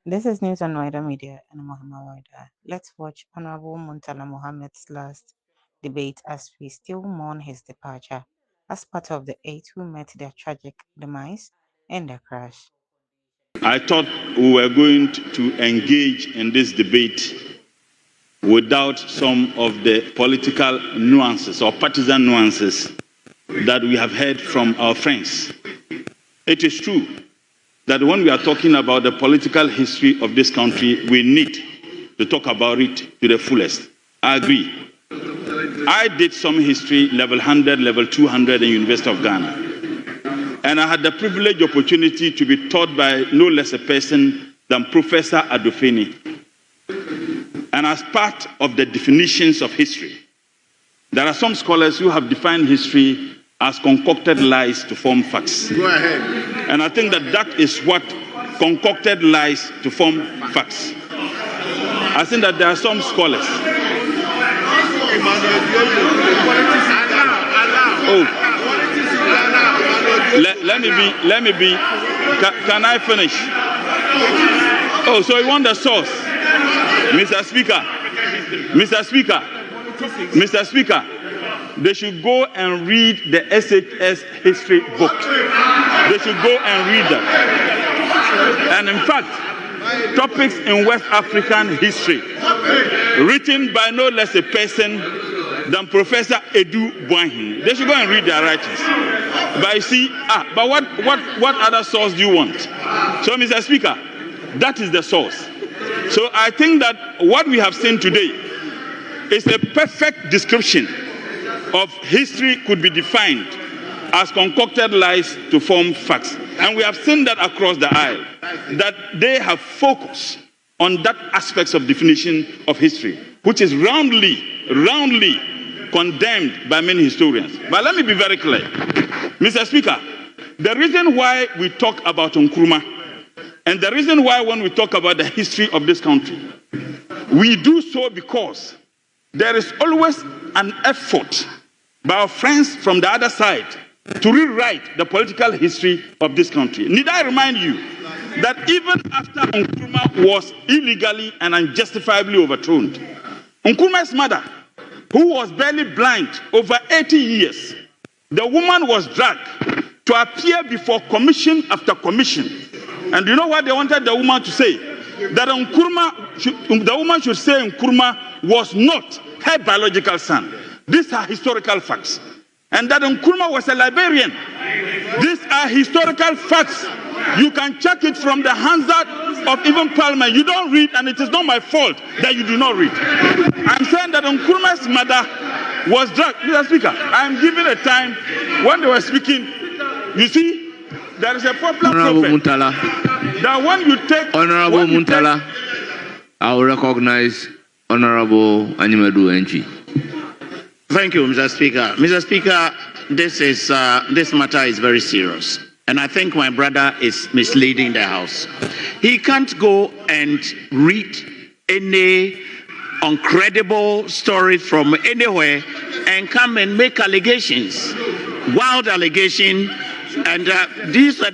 This is news on WIDERmedia and Muhammed. Let's watch Honorable Mutala Muhammad's last debate as we still mourn his departure as part of the 8 who met their tragic demise in the crash. I thought we were going to engage in this debate without some of the political nuances or partisan nuances that we have heard from our friends. It is true that when we are talking about the political history of this country, we need to talk about it to the fullest. I agree. I did some history, level 100, level 200 in University of Ghana. And I had the privileged opportunity to be taught by no less a person than Professor Adofeni. And as part of the definitions of history, there are some scholars who have defined history as concocted lies to form facts. Go ahead. And I think that is what concocted lies to form facts. I think that there are some scholars. Let me be. Can I finish? Oh, so you want the source? Mr. Speaker, they should go and read the SHS history book. They should go and read that. And in fact, topics in West African history, written by no less a person than Professor Edu Boahin. They should go and read their writings. But you see, but what other source do you want? So, Mr. Speaker, that is the source. So I think that what we have seen today is a perfect description of history could be defined as concocted lies to form facts. And we have seen that across the aisle, that they have focused on that aspects of definition of history, which is roundly condemned by many historians. But let me be very clear. Mr. Speaker, the reason why we talk about Nkrumah, and the reason why when we talk about the history of this country, we do so because there is always an effort by our friends from the other side to rewrite the political history of this country. Need I remind you that even after Nkrumah was illegally and unjustifiably overthrown, Nkrumah's mother, who was barely blind over 80 years, the woman was dragged to appear before commission after commission. And you know what they wanted the woman to say? That the woman should say Nkrumah was not her biological son. These are historical facts. And that Nkrumah was a Liberian. These are historical facts. You can check it from the Hansard of even Parliament. You don't read, and it is not my fault that you do not read. I'm saying that Nkrumah's mother was dragged. Mr. Speaker, I'm giving a time when they were speaking. You see, there is a popular Honorable prophet Mutala. that when you take... Honorable Mutala, I will recognize Honorable Animedu Enchi. Thank you, Mr. Speaker. Mr. Speaker, this matter is very serious. And I think my brother is misleading the House. He can't go and read any uncredible story from anywhere and come and make allegations, wild allegations, and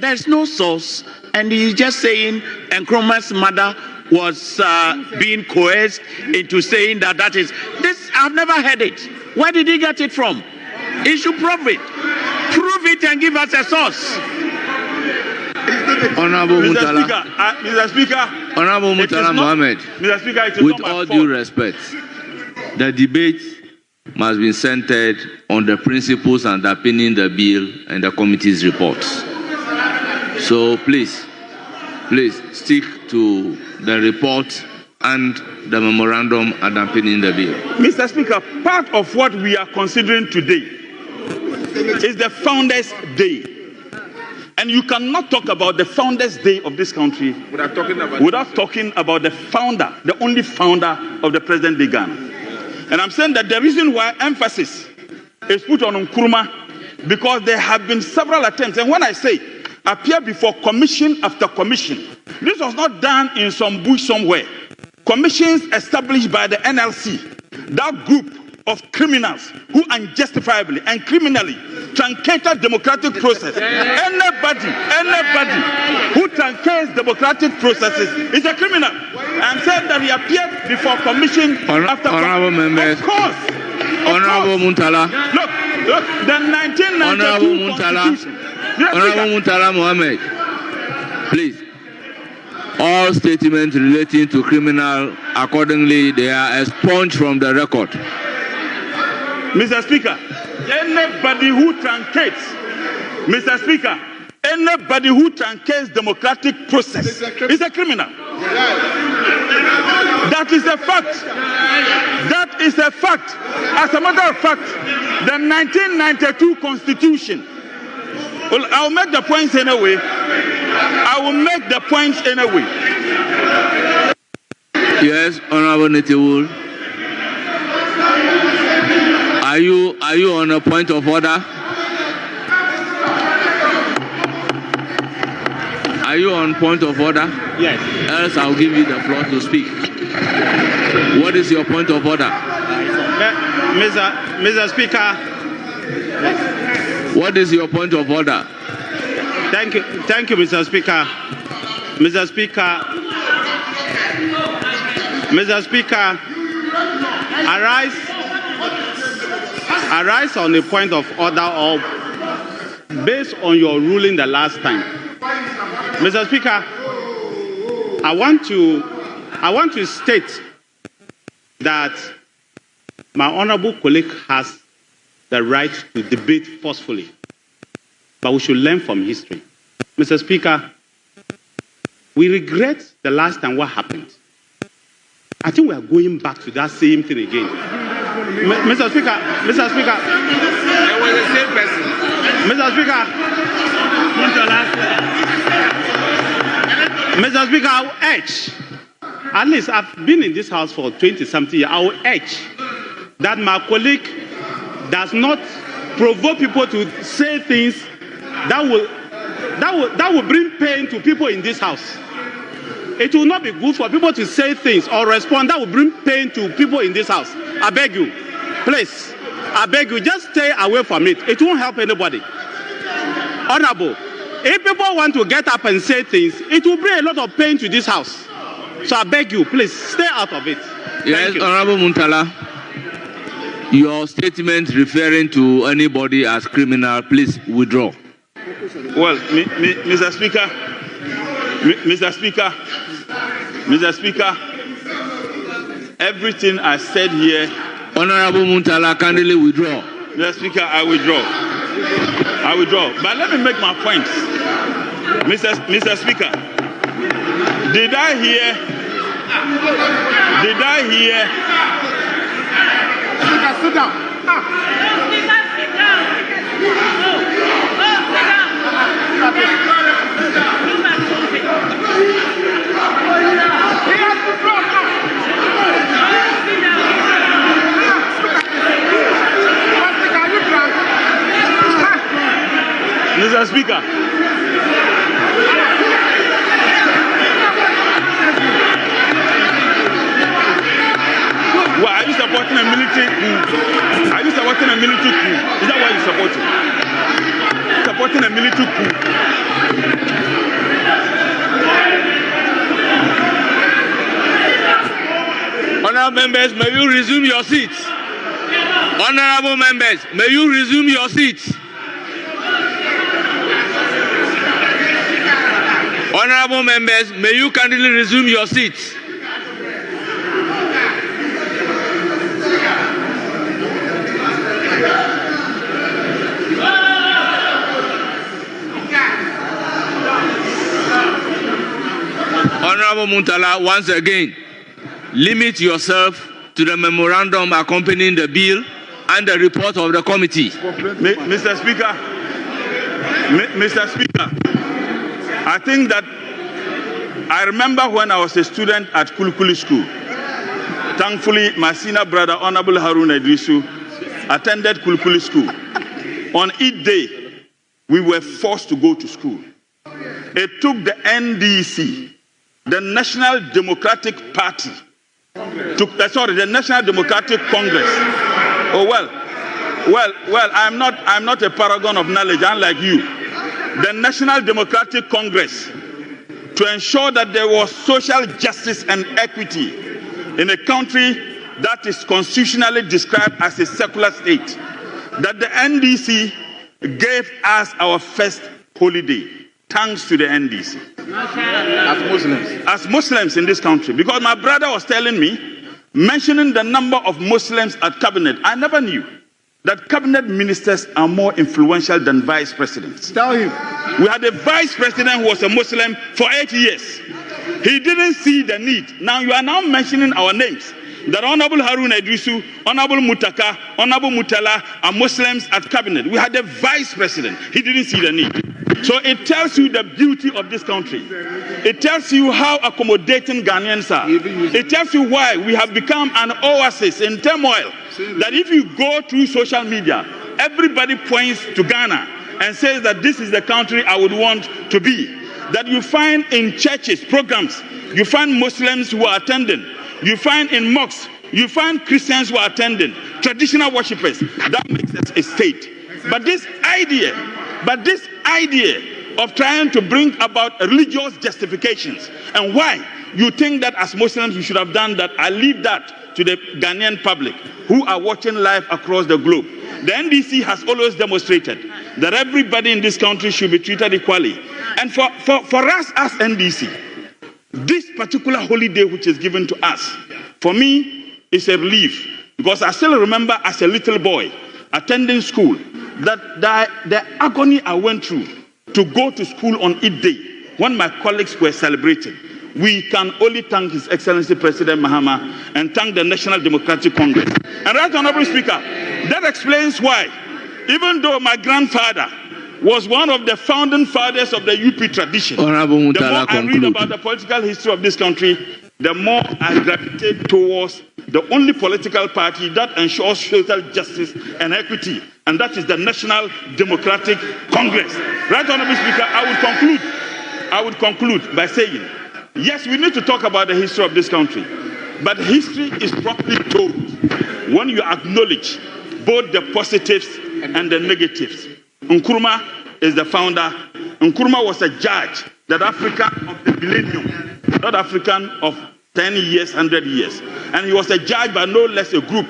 there's no source. And he's just saying Nkrumah's mother was being coerced into saying that is this. I've never heard it. Where did he get it from? He should prove it and give us a source. Honorable Mutala. Mr. Speaker, Honorable Mutala Muhammed. Mr. Speaker, it is with not my all fault. due respect, the debate must be centered on the principles underpinning the bill and the committee's reports. So please stick to the report and the memorandum underpinning the bill. Mr. Speaker, part of what we are considering today is the Founders' Day. And you cannot talk about the Founders' Day of this country without talking about the founder, the only founder of the present day Ghana. And I'm saying that the reason why emphasis is put on Nkrumah, because there have been several attempts. And when I say appear before commission after commission, this was not done in some bush somewhere. Commissions established by the NLC, that group of criminals who unjustifiably and criminally truncated democratic process. Anybody who truncates democratic processes is a criminal. And said that he appeared before commission after Honorable members. Of course. Honorable Mutala. Look, the 1992 Constitution. Honorable Mutala Muhammed, please. All statements relating to criminal, accordingly, they are expunged from the record. Mr. Speaker, anybody who truncates, Mr. Speaker, anybody who truncates democratic process is a criminal. That is a fact. That is a fact. As a matter of fact, the 1992 Constitution, well, I'll make the points anyway. I will make the points anyway. Yes, Honorable Netiwul. Are you on a point of order? Are you on point of order? Yes. Else I'll give you the floor to speak. What is your point of order? Mr. Speaker. What is your point of order? Thank you, Mr. Speaker. Mr. Speaker, arise on a point of order or based on your ruling the last time. Mr. Speaker, I want to state that my honorable colleague has the right to debate forcefully, but we should learn from history. Mr. Speaker, we regret the last time what happened. I think we are going back to that same thing again. Mr. Speaker. It was the same person. Mr. Speaker, I will urge, at least I've been in this house for 20-something years, I will urge that my colleague does not provoke people to say things that will bring pain to people in this house. It will not be good for people to say things or respond that will bring pain to people in this house. I beg you, please, I beg you, just stay away from it. It won't help anybody. Honorable, if people want to get up and say things, it will bring a lot of pain to this house. So I beg you, please, stay out of it. Yes, Honorable Mutala, your statement referring to anybody as criminal, please withdraw. Well, Mr. Speaker, everything I said here. Honorable Mutala, kindly withdraw. Mr. Speaker, I withdraw. But let me make my points. Mr. Speaker, did I hear? Speaker, sit down. Mr. Speaker. Well, are you supporting a military coup? Are you supporting a military coup? Is that what you're supporting? Supporting a military coup? Honorable members, may you resume your seats. Honorable members, may you resume your seats. Honorable members, may you kindly resume your seats. Honorable Mutala, once again, limit yourself to the memorandum accompanying the bill and the report of the committee. Mr. Speaker, I think that I remember when I was a student at Kulukuli School. Thankfully, my senior brother, Honorable Harun Idrisu, attended Kulukuli School. On each day, we were forced to go to school. It took the NDC, the National Democratic Party, the National Democratic Congress, Oh well. I'm not a paragon of knowledge, unlike you. The National Democratic Congress, to ensure that there was social justice and equity in a country that is constitutionally described as a secular state, that the NDC gave us our first holiday, thanks to the NDC. As Muslims in this country. Because my brother was telling me, mentioning the number of Muslims at cabinet, I never knew that cabinet ministers are more influential than vice presidents. Tell him. We had a vice president who was a Muslim for 8 years. He didn't see the need. Now you are now mentioning our names. That Honorable Harun Idrisu, Honorable Mutaka, Honorable Mutala are Muslims at cabinet. We had a vice president. He didn't see the need. So it tells you the beauty of this country. It tells you how accommodating Ghanaians are. It tells you why we have become an oasis in turmoil. That if you go through social media, everybody points to Ghana and says that this is the country I would want to be. That you find in churches, programs, you find Muslims who are attending. You find in mosques, you find Christians who are attending, traditional worshippers. That makes us a state. But this idea of trying to bring about religious justifications and why you think that as Muslims we should have done that, I leave that to the Ghanaian public who are watching live across the globe. The NDC has always demonstrated that everybody in this country should be treated equally. And for us as NDC, this particular holiday which is given to us, for me, is a relief. Because I still remember as a little boy attending school that the agony I went through to go to school on Eid Day when my colleagues were celebrating. We can only thank His Excellency President Mahama and thank the National Democratic Congress. And Right Honorable Speaker, that explains why, even though my grandfather was one of the founding fathers of the UP tradition, Honorable Mutala, the more I read about the political history of this country, the more I gravitate towards the only political party that ensures social justice and equity, and that is the National Democratic Congress. Right Honorable Speaker, I would conclude by saying, yes, we need to talk about the history of this country, but history is properly told when you acknowledge both the positives and the negatives. Nkrumah is the founder. Nkrumah was a judge, that Africa of the millennium, not African of 10 years, 100 years. And he was a judge by no less a group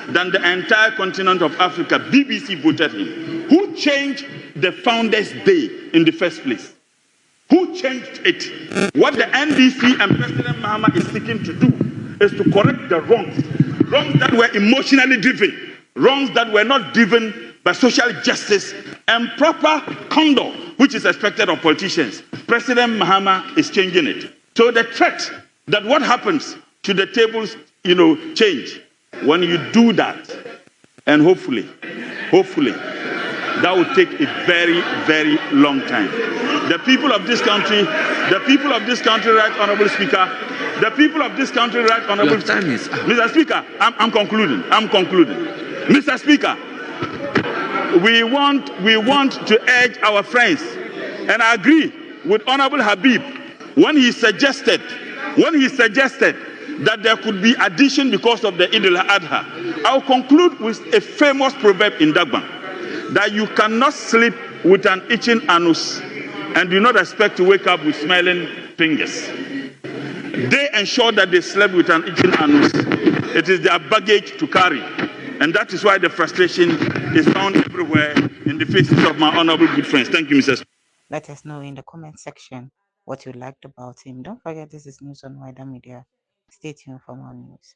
than the entire continent of Africa. BBC voted him. Who changed the Founders' Day in the first place? Who changed it? What the NDC and President Mahama is seeking to do is to correct the wrongs that were emotionally driven, wrongs that were not driven by social justice and proper conduct, which is expected of politicians. President Mahama is changing it. So the threat that what happens to the tables, change. When you do that, and hopefully, that will take a very, very long time. The people of this country, Right Honorable Speaker, the people of this country, Right Honorable Speaker, Mr. Speaker, I'm concluding. Mr. Speaker, we want to urge our friends, and I agree with Honorable Habib when he suggested that there could be addition because of the Eid al-Adha. I'll conclude with a famous proverb in Dagban, that you cannot sleep with an itching anus and do not expect to wake up with smiling fingers. They ensure that they slept with an itching anus. It is their baggage to carry. And that is why the frustration is found everywhere in the faces of my honorable good friends. Thank you, Mr. Speaker. Let us know in the comment section what you liked about him. Don't forget, this is news on WIDERmedia. Stay tuned for more news.